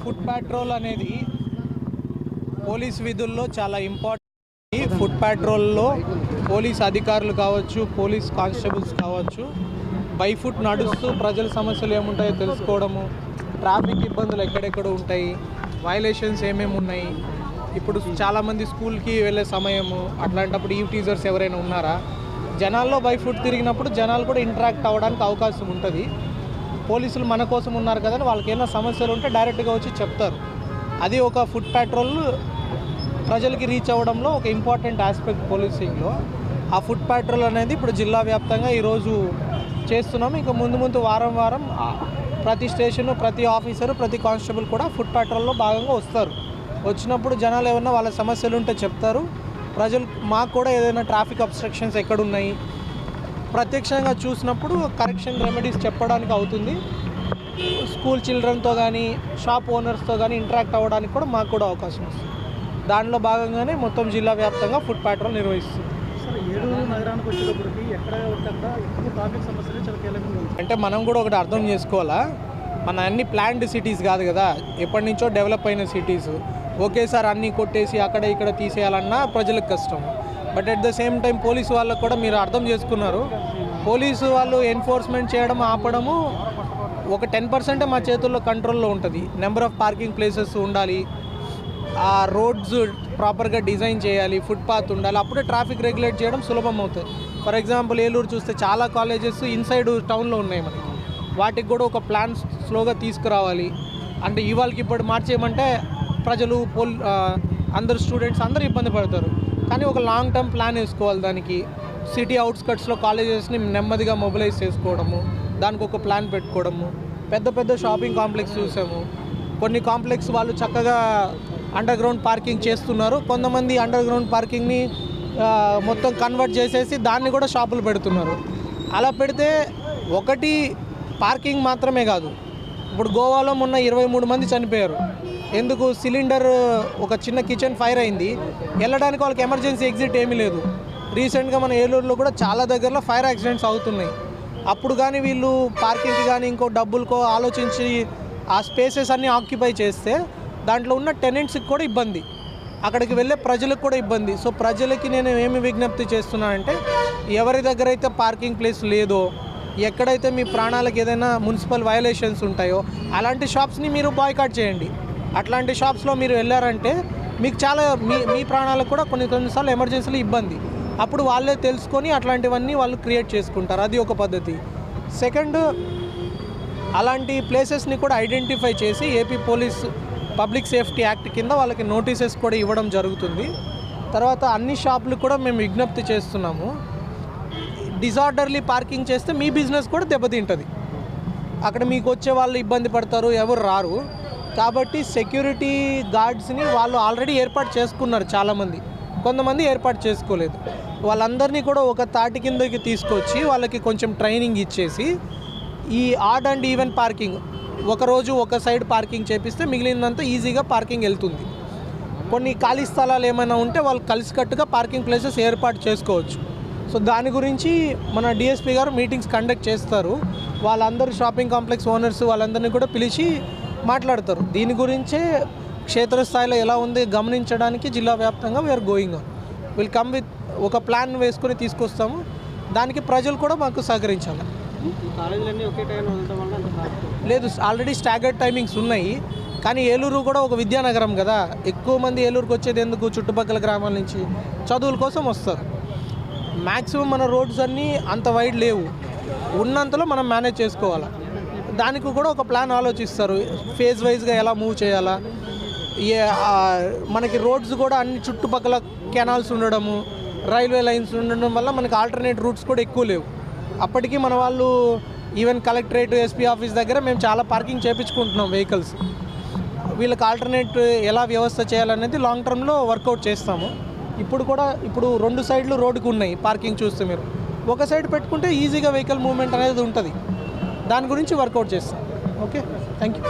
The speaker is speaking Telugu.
ఫుడ్ పాట్రోల్ అనేది పోలీస్ విధుల్లో చాలా ఇంపార్టెంట్. ఫుడ్ పాట్రోల్లో పోలీస్ అధికారులు కావచ్చు, పోలీస్ కానిస్టేబుల్స్ కావచ్చు, బై ఫుట్ నడుస్తూ ప్రజల సమస్యలు ఏముంటాయో తెలుసుకోవడము, ట్రాఫిక్ ఇబ్బందులు ఎక్కడెక్కడ ఉంటాయి, వైలేషన్స్ ఏమేమి ఉన్నాయి, ఇప్పుడు చాలామంది స్కూల్కి వెళ్ళే సమయము, అట్లాంటప్పుడు ఈవ్ టీజర్స్ ఎవరైనా ఉన్నారా, జనాల్లో బై ఫుట్ తిరిగినప్పుడు జనాలు కూడా ఇంటరాక్ట్ అవ్వడానికి అవకాశం ఉంటుంది. పోలీసులు మన కోసం ఉన్నారు కదని వాళ్ళకి ఏమైనా సమస్యలు ఉంటే డైరెక్ట్గా వచ్చి చెప్తారు. అది ఒక ఫుడ్ పాట్రోల్ ప్రజలకి రీచ్ అవ్వడంలో ఒక ఇంపార్టెంట్ ఆస్పెక్ట్ పోలీసింగ్లో. ఆ ఫుడ్ పాట్రోల్ అనేది ఇప్పుడు జిల్లా వ్యాప్తంగా ఈరోజు చేస్తున్నాము. ఇంకా ముందు వారం ప్రతి స్టేషను, ప్రతి ఆఫీసరు, ప్రతి కానిస్టేబుల్ కూడా ఫుడ్ పాట్రోల్లో భాగంగా వస్తారు. వచ్చినప్పుడు జనాలు ఏమన్నా వాళ్ళ సమస్యలు ఉంటే చెప్తారు. ప్రజలు మాకు కూడా ఏదైనా ట్రాఫిక్ అబ్స్ట్రక్షన్స్ ఎక్కడున్నాయి ప్రత్యక్షంగా చూసినప్పుడు కరెక్షన్ రెమెడీస్ చెప్పడానికి అవుతుంది. స్కూల్ చిల్డ్రన్తో కానీ షాప్ ఓనర్స్తో కానీ ఇంటరాక్ట్ అవ్వడానికి కూడా మాకు కూడా అవకాశం వస్తుంది. దానిలో భాగంగానే మొత్తం జిల్లా వ్యాప్తంగా ఫుడ్ పాట్రోల్ నిర్వహిస్తుంది. అంటే మనం కూడా ఒకటి అర్థం చేసుకోవాలా, మన అన్ని ప్లాన్డ్ సిటీస్ కాదు కదా, ఎప్పటి నుంచో డెవలప్ అయిన సిటీస్. ఒకేసారి అన్నీ కొట్టేసి అక్కడ ఇక్కడ తీసేయాలన్నా ప్రజలకు కష్టం. But at the same time police వాళ్ళకు కూడా మీరు అర్థం చేసుకున్నారు, పోలీసు వాళ్ళు ఎన్ఫోర్స్మెంట్ చేయడం ఆపడము ఒక 10% మా చేతుల్లో కంట్రోల్లో ఉంటుంది. నెంబర్ ఆఫ్ పార్కింగ్ ప్లేసెస్ ఉండాలి, ఆ రోడ్స్ ప్రాపర్గా డిజైన్ చేయాలి, ఫుట్పాత్ ఉండాలి, అప్పుడే ట్రాఫిక్ రెగ్యులేట్ చేయడం సులభం అవుతుంది. ఫర్ ఎగ్జాంపుల్ ఏలూరు చూస్తే చాలా కాలేజెస్ ఇన్సైడ్ టౌన్లో ఉన్నాయి మనకి, వాటికి కూడా ఒక ప్లాన్ స్లోగా తీసుకురావాలి. అంటే ఇవాళకి ఇప్పుడు మార్చేయమంటే ప్రజలు అందరు స్టూడెంట్స్ అందరూ ఇబ్బంది పడతారు. కానీ ఒక లాంగ్ టర్మ్ ప్లాన్ వేసుకోవాలి. దానికి సిటీ అవుట్స్కట్స్లో కాలేజెస్ని నెమ్మదిగా మొబిలైజ్ చేసుకోవడము, దానికి ఒక ప్లాన్ పెట్టుకోవడము. పెద్ద షాపింగ్ కాంప్లెక్స్ చూసాము, కొన్ని కాంప్లెక్స్ వాళ్ళు చక్కగా అండర్ గ్రౌండ్ పార్కింగ్ చేస్తున్నారు. కొంతమంది అండర్ గ్రౌండ్ పార్కింగ్ని మొత్తం కన్వర్ట్ చేసేసి దాన్ని కూడా షాపులు పెడుతున్నారు. అలా పెడితే ఒకటి పార్కింగ్ మాత్రమే కాదు, ఇప్పుడు గోవాలో మొన్న 23 మంది చనిపోయారు. ఎందుకు? సిలిండర్, ఒక చిన్న కిచెన్ ఫైర్ అయింది, వెళ్ళడానికి వాళ్ళకి ఎమర్జెన్సీ ఎగ్జిట్ ఏమీ లేదు. రీసెంట్గా మన ఏలూరులో కూడా చాలా దగ్గరలో ఫైర్ యాక్సిడెంట్స్ అవుతున్నాయి. అప్పుడు కానీ వీళ్ళు పార్కింగ్కి కానీ ఇంకో డబ్బులకో ఆలోచించి ఆ స్పేసెస్ అన్నీ ఆక్యుపై చేస్తే దాంట్లో ఉన్న టెనెంట్స్కి కూడా ఇబ్బంది, అక్కడికి వెళ్ళే ప్రజలకు కూడా ఇబ్బంది. సో ప్రజలకి నేను ఏమి విజ్ఞప్తి చేస్తున్నానంటే, ఎవరి దగ్గర అయితే పార్కింగ్ ప్లేస్ లేదో, ఎక్కడైతే మీ ప్రాణాలకు ఏదైనా మున్సిపల్ వయలేషన్స్ ఉంటాయో అలాంటి షాప్స్ని మీరు బాయ్కాట్ చేయండి. అట్లాంటి షాప్స్లో మీరు వెళ్ళారంటే మీకు చాలా మీ ప్రాణాలకు కూడా కొన్నిసార్లు ఎమర్జెన్సీలో ఇబ్బంది. అప్పుడు వాళ్ళే తెలుసుకొని అట్లాంటివన్నీ వాళ్ళు క్రియేట్ చేసుకుంటారు. అది ఒక పద్ధతి. సెకండ్, అలాంటి ప్లేసెస్ని కూడా ఐడెంటిఫై చేసి AP police public safety act కింద వాళ్ళకి నోటీసెస్ కూడా ఇవ్వడం జరుగుతుంది. తర్వాత అన్ని షాపులు కూడా మేము విజ్ఞప్తి చేస్తున్నాము, డిజార్డర్లీ పార్కింగ్ చేస్తే మీ బిజినెస్ కూడా దెబ్బతింటుంది. అక్కడ మీకు వచ్చే వాళ్ళు ఇబ్బంది పడతారు, ఎవరు రారు. కాబట్టి సెక్యూరిటీ గార్డ్స్ని వాళ్ళు ఆల్రెడీ ఏర్పాటు చేసుకున్నారు చాలామంది, కొంతమంది ఏర్పాటు చేసుకోలేదు. వాళ్ళందరినీ కూడా ఒక తాటి కిందకి తీసుకొచ్చి వాళ్ళకి కొంచెం ట్రైనింగ్ ఇచ్చేసి ఈ ఆడ్ అండ్ ఈవెన్ పార్కింగ్, ఒకరోజు ఒక సైడ్ పార్కింగ్ చేపిస్తే మిగిలినంతా ఈజీగా పార్కింగ్ వెళ్తుంది. కొన్ని ఖాళీ స్థలాలు ఏమైనా ఉంటే వాళ్ళు కలిసికట్టుగా పార్కింగ్ ప్లేసెస్ ఏర్పాటు చేసుకోవచ్చు. సో దాని గురించి మన డిఎస్పీ గారు మీటింగ్స్ కండక్ట్ చేస్తారు. వాళ్ళందరూ షాపింగ్ కాంప్లెక్స్ ఓనర్స్ వాళ్ళందరినీ కూడా పిలిచి మాట్లాడతారు. దీని గురించే క్షేత్రస్థాయిలో ఎలా ఉంది గమనించడానికి జిల్లా వ్యాప్తంగా we are going on. Will come with ఒక ప్లాన్ వేసుకొని తీసుకొస్తాము. దానికి ప్రజలు కూడా మాకు సహకరించాలి. లేదు, ఆల్రెడీ స్టాగర్డ్ టైమింగ్స్ ఉన్నాయి. కానీ ఏలూరు కూడా ఒక విద్యానగరం కదా, ఎక్కువ మంది ఏలూరుకి వచ్చేది ఎందుకు? చుట్టుపక్కల గ్రామాల నుంచి చదువుల కోసం వస్తారు. మ్యాక్సిమం మన రోడ్స్ అన్నీ అంత వైడ్ లేవు, ఉన్నంతలో మనం మేనేజ్ చేసుకోవాలి. దానికి కూడా ఒక ప్లాన్ ఆలోచిస్తారు, ఫేజ్ వైజ్గా ఎలా మూవ్ చేయాలా. మనకి రోడ్స్ కూడా అన్ని చుట్టుపక్కల కెనాల్స్ ఉండడము, రైల్వే లైన్స్ ఉండడం వల్ల మనకి ఆల్టర్నేట్ రూట్స్ కూడా ఎక్కువ లేవు. అప్పటికి మన వాళ్ళు ఈవెన్ కలెక్టరేట్, ఎస్పీ ఆఫీస్ దగ్గర మేము చాలా పార్కింగ్ చేయించుకుంటున్నాం వెహికల్స్. వీళ్ళకి ఆల్టర్నేట్ ఎలా వ్యవస్థ చేయాలనేది లాంగ్ టర్మ్లో వర్కౌట్ చేస్తాము. ఇప్పుడు 2 సైడ్లు రోడ్డుకు ఉన్నాయి పార్కింగ్. చూస్తే మీరు ఒక సైడ్ పెట్టుకుంటే ఈజీగా వెహికల్ మూవ్మెంట్ అనేది ఉంటుంది. దాని గురించి వర్కౌట్ చేస్తాం. Okay, thank you.